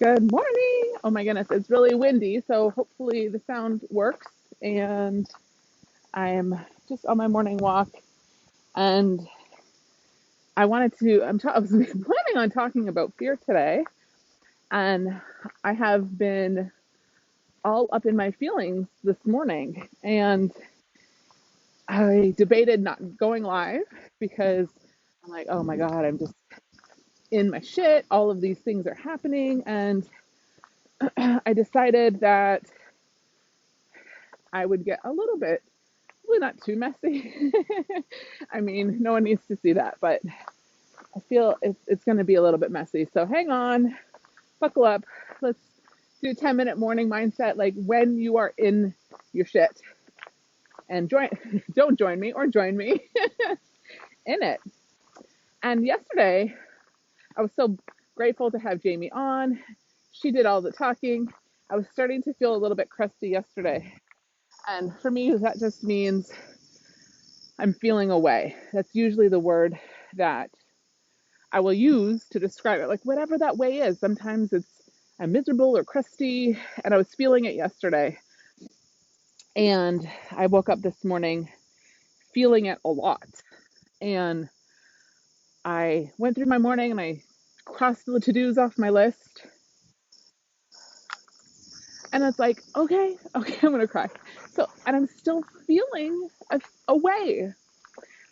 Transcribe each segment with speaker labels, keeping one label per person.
Speaker 1: Good morning. Oh my goodness, it's really windy, so hopefully the sound works. And I'm just on my morning walk, and I was planning on talking about fear today, and I have been all up in my feelings this morning, and I debated not going live because I'm like, oh my God, I'm just in my shit. All of these things are happening, and I decided that I would get a little bit, probably not too messy. I mean, no one needs to see that, but I feel it's going to be a little bit messy. So hang on, buckle up. Let's do a 10-minute morning mindset, like when you are in your shit, and don't join me or join me in it. And yesterday, I was so grateful to have Jamie on. She did all the talking. I was starting to feel a little bit crusty yesterday. And for me, that just means I'm feeling away. That's usually the word that I will use to describe it, like whatever that way is. Sometimes I'm miserable or crusty, and I was feeling it yesterday. And I woke up this morning feeling it a lot. And I went through my morning and I crossed the to-dos off my list. And it's like, okay, I'm gonna cry. And I'm still feeling away.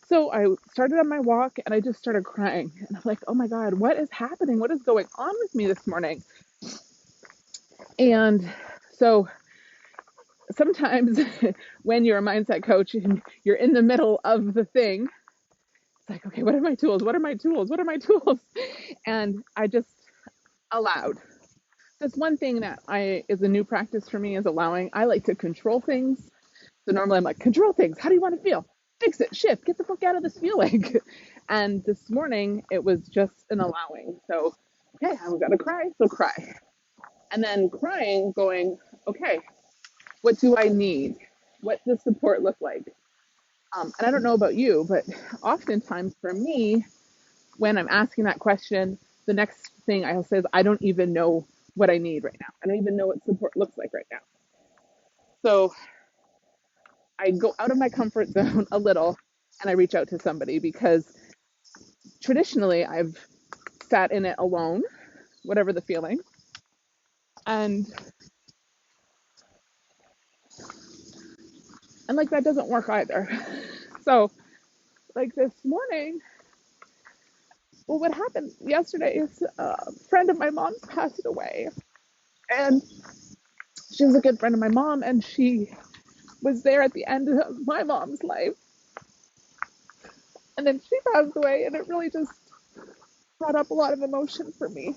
Speaker 1: So I started on my walk and I just started crying. And I'm like, oh my God, what is happening? What is going on with me this morning? And so sometimes when you're a mindset coach and you're in the middle of the thing, it's like, okay, what are my tools? What are my tools? What are my tools? And I just allowed. That's one thing that is a new practice for me, is allowing. I like to control things. So normally I'm like, control things. How do you want to feel? Fix it, shift, get the fuck out of this feeling. And this morning it was just an allowing. So, okay, I'm gonna cry, so cry. And then crying, going, okay, what do I need? What does support look like? And I don't know about you, but oftentimes for me, when I'm asking that question, the next thing I'll say is, I don't even know what I need right now. I don't even know what support looks like right now. So I go out of my comfort zone a little and I reach out to somebody, because traditionally I've sat in it alone, whatever the feeling. And like that doesn't work either. So like this morning, well, what happened yesterday is a friend of my mom's passed away, and she was a good friend of my mom, and she was there at the end of my mom's life, and then she passed away, and it really just brought up a lot of emotion for me.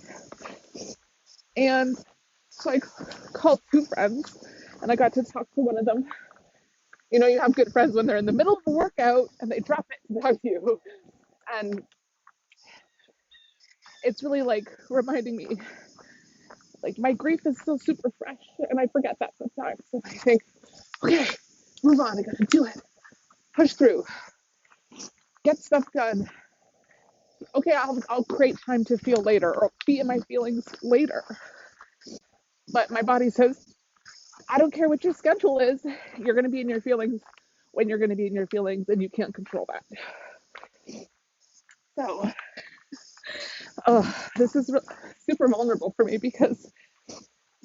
Speaker 1: And so I called two friends, and I got to talk to one of them. You know, you have good friends when they're in the middle of a workout and they drop it to talk to you, and it's really like reminding me, like, my grief is still super fresh, and I forget that sometimes. So I think, okay, move on. I gotta do it. Push through. Get stuff done. Okay, I'll create time to feel later, or be in my feelings later. But my body says, I don't care what your schedule is. You're gonna be in your feelings when you're gonna be in your feelings, and you can't control that. So, this is super vulnerable for me because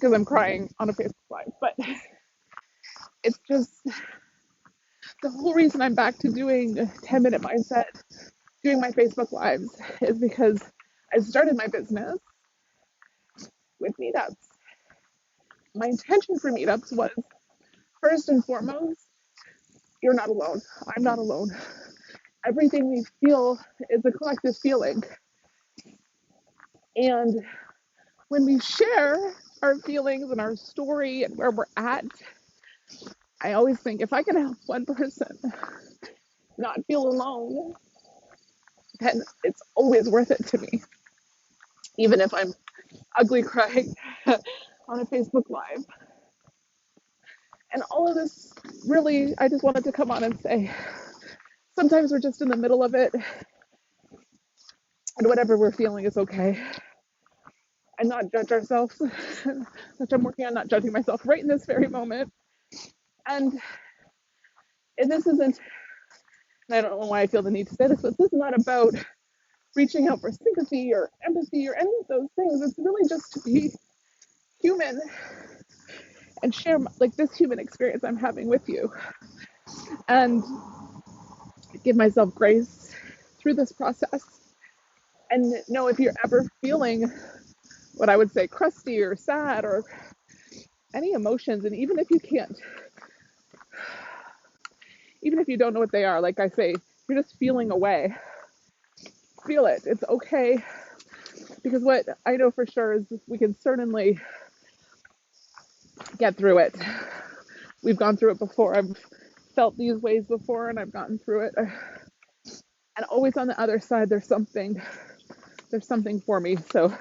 Speaker 1: I'm crying on a Facebook Live. But it's just the whole reason I'm back to doing 10-minute mindset, doing my Facebook Lives, is because I started my business with meetups. My intention for meetups was, first and foremost, you're not alone. I'm not alone. Everything we feel is a collective feeling. And when we share our feelings and our story and where we're at, I always think, if I can help one person not feel alone, then it's always worth it to me, even if I'm ugly crying on a Facebook Live. And all of this, really, I just wanted to come on and say, sometimes we're just in the middle of it, and whatever we're feeling is okay. and not judge ourselves, which I'm working on not judging myself right in this very moment. And this isn't, I don't know why I feel the need to say this, but this is not about reaching out for sympathy or empathy or any of those things. It's really just to be human and share like this human experience I'm having with you, and give myself grace through this process. And know if you're ever feeling what I would say crusty or sad or any emotions, and even if you can't, even if you don't know what they are, like I say, you're just feeling away, feel it. It's okay, because what I know for sure is we can certainly get through it. We've gone through it before. I've felt these ways before, and I've gotten through it. And always on the other side, there's something for me. So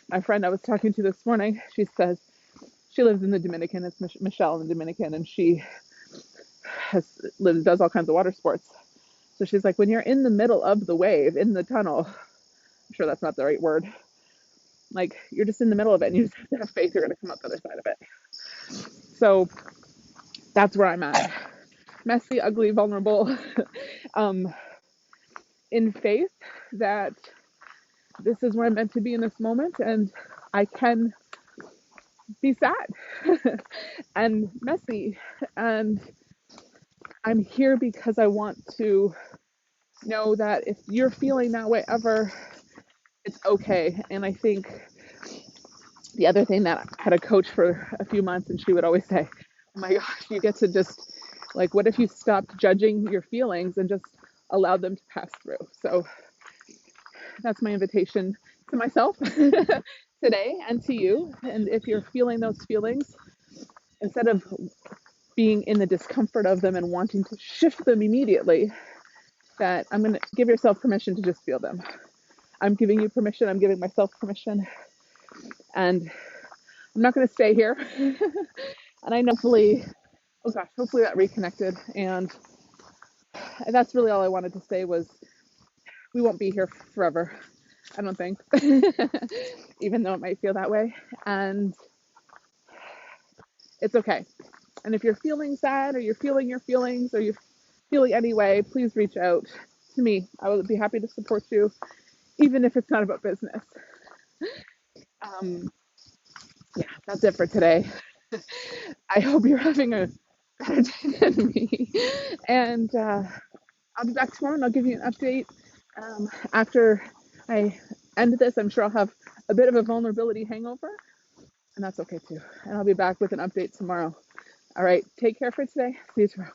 Speaker 1: my friend I was talking to this morning, she says she lives in the Dominican. It's Michelle in the Dominican, and she does all kinds of water sports. So she's like, when you're in the middle of the wave, in the tunnel, I'm sure that's not the right word. Like, you're just in the middle of it, and you just have to have faith you're going to come out the other side of it. So that's where I'm at. Messy, ugly, vulnerable, in faith that this is where I'm meant to be in this moment, and I can be sad and messy, and I'm here because I want to know that if you're feeling that way ever, it's okay. And I think the other thing, that I had a coach for a few months, and she would always say, oh my gosh, you get to just, like, what if you stopped judging your feelings and just allowed them to pass through? So that's my invitation to myself today, and to you. And if you're feeling those feelings, instead of being in the discomfort of them and wanting to shift them immediately, that I'm going to give yourself permission to just feel them. I'm giving you permission. I'm giving myself permission. And I'm not going to stay here. And I know hopefully, oh gosh, hopefully that reconnected. And that's really all I wanted to say was we won't be here forever, I don't think, even though it might feel that way. And it's okay. And if you're feeling sad, or you're feeling your feelings, or you're feeling any way, please reach out to me. I would be happy to support you, even if it's not about business. Yeah, that's it for today. I hope you're having a better day than me. And I'll be back tomorrow, and I'll give you an update. After I end this, I'm sure I'll have a bit of a vulnerability hangover, and that's okay too. And I'll be back with an update tomorrow. All right, take care for today. See you tomorrow.